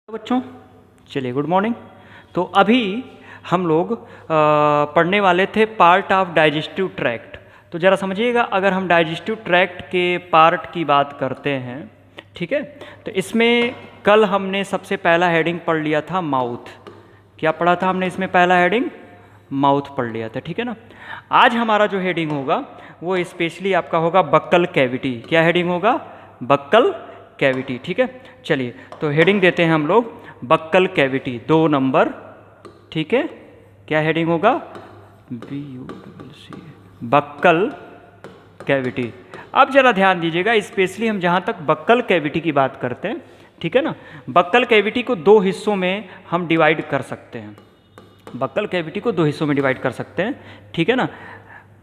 बच्चों, चलिए good morning. तो अभी हम लोग पढ़ने वाले थे पार्ट ऑफ डाइजेस्टिव ट्रैक्ट। तो ज़रा समझिएगा, अगर हम डाइजेस्टिव ट्रैक्ट के पार्ट की बात करते हैं, ठीक है, तो इसमें कल हमने सबसे पहला हेडिंग पढ़ लिया था माउथ। क्या पढ़ा था हमने इसमें? पहला हेडिंग माउथ पढ़ लिया था, ठीक है ना। आज हमारा जो हेडिंग होगा वो स्पेशली आपका होगा बक्कल कैविटी। क्या हेडिंग होगा? बक्कल कैविटी, ठीक है। चलिए तो हेडिंग देते हैं हम लोग बक्कल कैविटी 2 नंबर, ठीक है। क्या हेडिंग होगा? BUCC buccal cavity. अब जरा ध्यान दीजिएगा, स्पेशली हम जहाँ तक बक्कल कैविटी की बात करते हैं, ठीक है ना, बक्कल कैविटी को 2 हिस्सों में हम डिवाइड कर सकते हैं। बक्कल कैविटी को 2 हिस्सों में डिवाइड कर सकते हैं, ठीक है ना।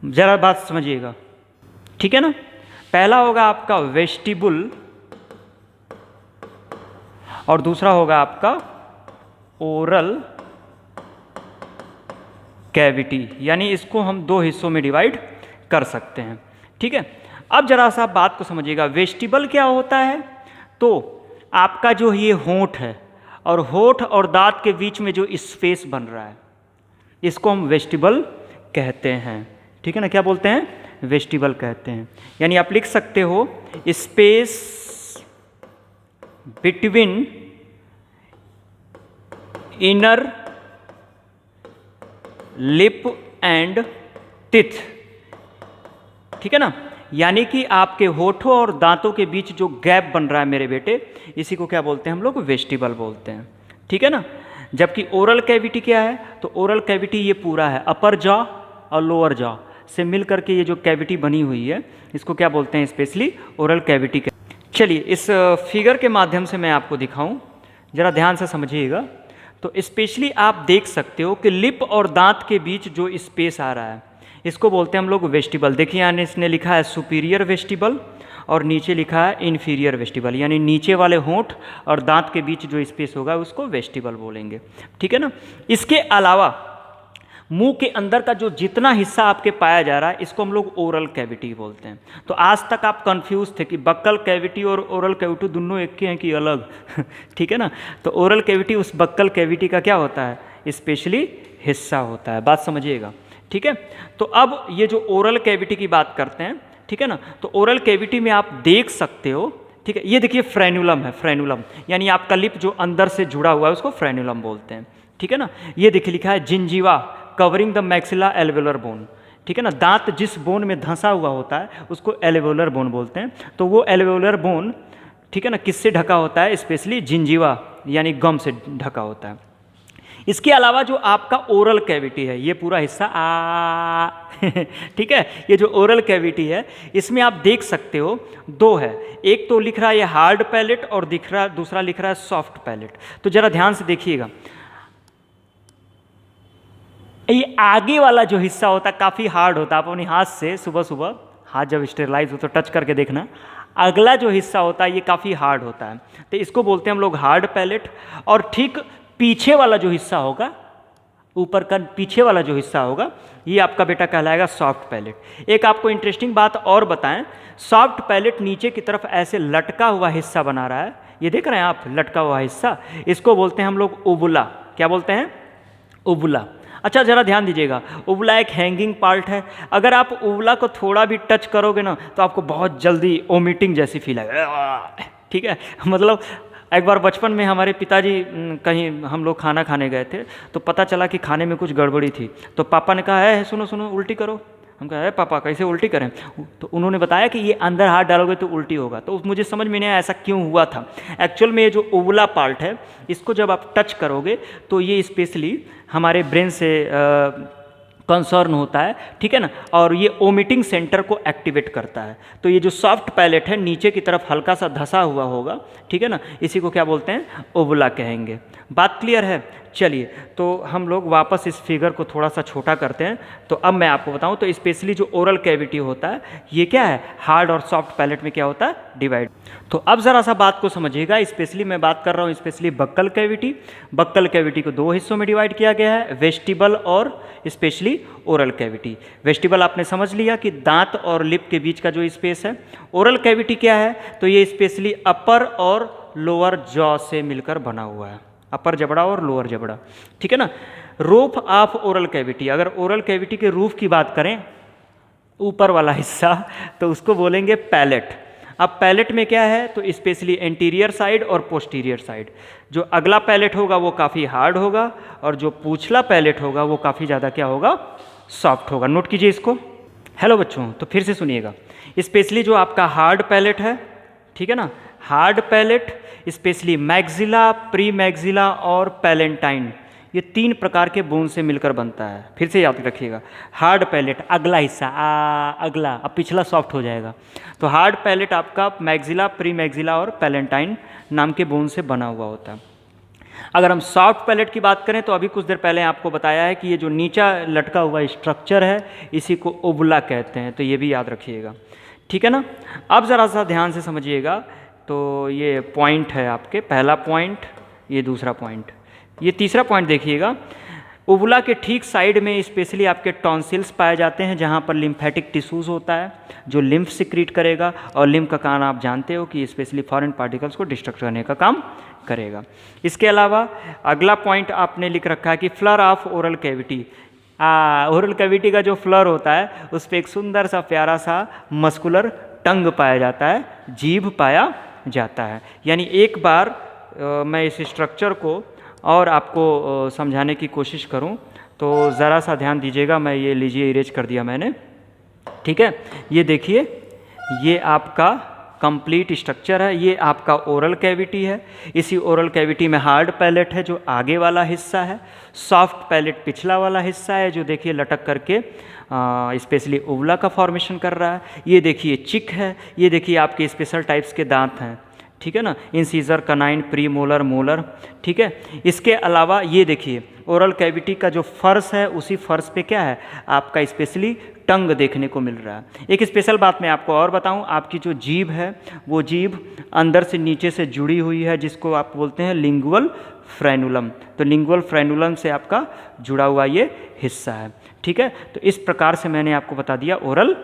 जरा बात समझिएगा, ठीक है ना। पहला होगा आपका वेस्टिबुल और दूसरा होगा आपका ओरल कैविटी, यानी इसको हम 2 हिस्सों में डिवाइड कर सकते हैं, ठीक है। अब जरा सा बात को समझिएगा, वेस्टिबल क्या होता है? तो आपका जो ये होंठ है और होंठ और दांत के बीच में जो स्पेस बन रहा है, इसको हम वेस्टिबल कहते हैं, ठीक है ना। क्या बोलते हैं? वेस्टिबल कहते हैं। यानी आप लिख सकते हो space between inner lip and teeth, ठीक है ना। यानी कि आपके होठों और दांतों के बीच जो गैप बन रहा है मेरे बेटे, इसी को क्या बोलते हैं हम लोग? वेस्टिबल बोलते हैं, ठीक है ना। जबकि ओरल कैविटी क्या है? तो ओरल कैविटी ये पूरा है, अपर जॉ और लोअर जॉ से मिल करके ये जो कैविटी बनी हुई है, इसको क्या बोलते हैं? Specially oral cavity. चलिए इस फिगर के माध्यम से मैं आपको दिखाऊं, जरा ध्यान से समझिएगा। तो स्पेशली आप देख सकते हो कि लिप और दांत के बीच जो स्पेस आ रहा है, इसको बोलते हैं हम लोग वेस्टिबल। देखिए यहाँ इसने लिखा है सुपीरियर वेस्टिबल और नीचे लिखा है इन्फीरियर वेस्टिबल, यानी नीचे वाले होंठ और दांत के बीच जो स्पेस होगा उसको वेस्टिबल बोलेंगे, ठीक है ना। इसके अलावा मुंह के अंदर का जो जितना हिस्सा आपके पाया जा रहा है, इसको हम लोग ओरल कैविटी बोलते हैं। तो आज तक आप कंफ्यूज थे कि बक्कल कैविटी और ओरल कैविटी दोनों एक के हैं कि अलग ठीक है ना। तो ओरल कैविटी उस बक्कल कैविटी का क्या होता है? स्पेशली हिस्सा होता है। बात समझिएगा, ठीक है। तो अब ये जो ओरल कैविटी की बात करते हैं, ठीक है ना, तो ओरल कैविटी में आप देख सकते हो, ठीक है, ये देखिए फ्रेनुलम है, फ्रेनुलम यानी आपका लिप जो अंदर से जुड़ा हुआ है उसको फ्रेनुलम बोलते हैं, ठीक है ना। ये देखिए लिखा है gingiva covering the maxilla alveolar bone, ठीक है ना। दांत जिस बोन में धंसा हुआ होता है उसको एल्वेलर बोन बोलते हैं। तो वो एल्वेलर बोन, ठीक है ना, किससे ढका होता है? स्पेशली जिंजीवा यानी गम से ढका होता है। इसके अलावा जो आपका ओरल कैविटी है, ये पूरा हिस्सा ठीक है, ये जो ओरल कैविटी है इसमें आप देख सकते हो 2 है। एक तो लिख रहा है ये हार्ड पैलेट और दूसरा लिख रहा है सॉफ्ट पैलेट। तो जरा ध्यान से देखिएगा, ये आगे वाला जो हिस्सा होता है काफ़ी हार्ड होता है। आप अपने हाथ से सुबह सुबह हाथ जब स्टेरलाइज हो तो टच करके देखना, अगला जो हिस्सा होता है ये काफ़ी हार्ड होता है, तो इसको बोलते हैं हम लोग हार्ड पैलेट। और ठीक पीछे वाला जो हिस्सा होगा, ऊपर का पीछे वाला जो हिस्सा होगा, ये आपका बेटा कहलाएगा सॉफ्ट पैलेट। एक आपको इंटरेस्टिंग बात और बताएं, सॉफ्ट पैलेट नीचे की तरफ ऐसे लटका हुआ हिस्सा बना रहा है, ये देख रहे हैं आप लटका हुआ हिस्सा, इसको बोलते हैं हम लोग ओबुला। क्या बोलते हैं? ओबुला। अच्छा जरा ध्यान दीजिएगा, उबला एक हैंगिंग पार्ट है। अगर आप उबला को थोड़ा भी टच करोगे ना तो आपको बहुत जल्दी वोमिटिंग जैसी फील आएगा, ठीक है। मतलब एक बार बचपन में हमारे पिताजी कहीं हम लोग खाना खाने गए थे, तो पता चला कि खाने में कुछ गड़बड़ी थी। तो पापा ने कहा है सुनो सुनो उल्टी करो। हम कहा है पापा कैसे उल्टी करें? तो उन्होंने बताया कि ये अंदर हाथ डालोगे तो उल्टी होगा। तो मुझे समझ में नहीं आया ऐसा क्यों हुआ था। एक्चुअल में ये जो ओवला पार्ट है, इसको जब आप टच करोगे तो ये स्पेशली हमारे ब्रेन से कंसर्न होता है, ठीक है ना, और ये वोमिटिंग सेंटर को एक्टिवेट करता है। तो ये जो सॉफ्ट पैलेट है नीचे की तरफ हल्का सा धंसा हुआ होगा, ठीक है ना, इसी को क्या बोलते हैं? ओवला कहेंगे। बात क्लियर है? चलिए तो हम लोग वापस इस फिगर को थोड़ा सा छोटा करते हैं। तो अब मैं आपको बताऊं तो स्पेशली जो ओरल कैविटी होता है ये क्या है? हार्ड और सॉफ्ट पैलेट में क्या होता है? डिवाइड। तो अब ज़रा सा बात को समझिएगा, स्पेशली मैं बात कर रहा हूँ specially buccal cavity. Buccal cavity को 2 हिस्सों में डिवाइड किया गया है, वेस्टिबल और स्पेशली ओरल कैविटी। वेस्टिबल आपने समझ लिया कि दांत और लिप के बीच का जो स्पेस है। ओरल कैविटी क्या है? तो ये स्पेशली अपर और लोअर जॉ से मिलकर बना हुआ है, अपर जबड़ा और लोअर जबड़ा, ठीक है ना। रूफ ऑफ ओरल कैविटी, अगर ओरल कैविटी के रूफ की बात करें, ऊपर वाला हिस्सा, तो उसको बोलेंगे पैलेट। अब पैलेट में क्या है, तो स्पेशली एंटीरियर साइड और पोस्टीरियर साइड। जो अगला पैलेट होगा वो काफ़ी हार्ड होगा, और जो पूछला पैलेट होगा वो काफ़ी ज़्यादा क्या होगा, सॉफ्ट होगा। नोट कीजिए इसको। हेलो बच्चों, तो फिर से सुनिएगा। स्पेशली जो आपका हार्ड पैलेट है, ठीक है ना, hard palate specially maxilla, pre maxilla और पैलेंटाइन, ये 3 प्रकार के बोन से मिलकर बनता है। फिर से याद रखिएगा, हार्ड पैलेट अगला हिस्सा, अगला, अब पिछला सॉफ्ट हो जाएगा। तो हार्ड पैलेट आपका मैक्सिला, प्री मैक्सिला और पैलेंटाइन नाम के बोन से बना हुआ होता है। अगर हम सॉफ्ट पैलेट की बात करें, तो अभी कुछ देर पहले आपको बताया है कि ये जो नीचा लटका हुआ स्ट्रक्चर है, इसी को ओबुला कहते हैं, तो ये भी याद रखिएगा, ठीक है ना। अब ज़रा सा ध्यान से समझिएगा। तो ये पॉइंट है आपके, पहला पॉइंट, ये दूसरा पॉइंट, ये तीसरा पॉइंट देखिएगा। ओबुला के ठीक साइड में स्पेशली आपके टॉन्सिल्स पाए जाते हैं, जहाँ पर लिम्फेटिक टिश्यूज़ होता है जो लिम्फ सिक्रीट करेगा, और लिम्फ का काम आप जानते हो कि स्पेशली फॉरेन पार्टिकल्स को डिस्ट्रक्ट करने का काम करेगा। इसके अलावा अगला पॉइंट आपने लिख रखा है कि flower of oral cavity. Oral cavity का जो फ्लर होता है, उस पर एक सुंदर सा प्यारा सा मस्कुलर टंग पाया जाता है, जीभ पाया जाता है। यानी एक बार मैं इस स्ट्रक्चर को और आपको समझाने की कोशिश करूं, तो ज़रा सा ध्यान दीजिएगा। मैं ये लीजिए, इरेज कर दिया मैंने, ठीक है। ये देखिए, ये आपका कंप्लीट स्ट्रक्चर है, ये आपका ओरल कैविटी है। इसी ओरल कैविटी में हार्ड पैलेट है जो आगे वाला हिस्सा है, सॉफ्ट पैलेट पिछला वाला हिस्सा है जो देखिए लटक करके स्पेशली ओवला का फॉर्मेशन कर रहा है। ये देखिए चिक है, ये देखिए आपके स्पेशल टाइप्स के दांत हैं, ठीक है ना, incisor, canine, pre molar, molar, ठीक है। इसके अलावा ये देखिए ओरल कैविटी का जो फर्श है, उसी फर्श पे क्या है, आपका स्पेशली टंग देखने को मिल रहा है। एक स्पेशल बात मैं आपको और बताऊं, आपकी जो जीभ है, वो जीभ अंदर से नीचे से जुड़ी हुई है, जिसको आप बोलते हैं लिंगुअल फ्रेनुलम। तो लिंगुअल फ्रेनुलम से आपका जुड़ा हुआ ये हिस्सा है, ठीक है। तो इस प्रकार से मैंने आपको बता दिया ओरल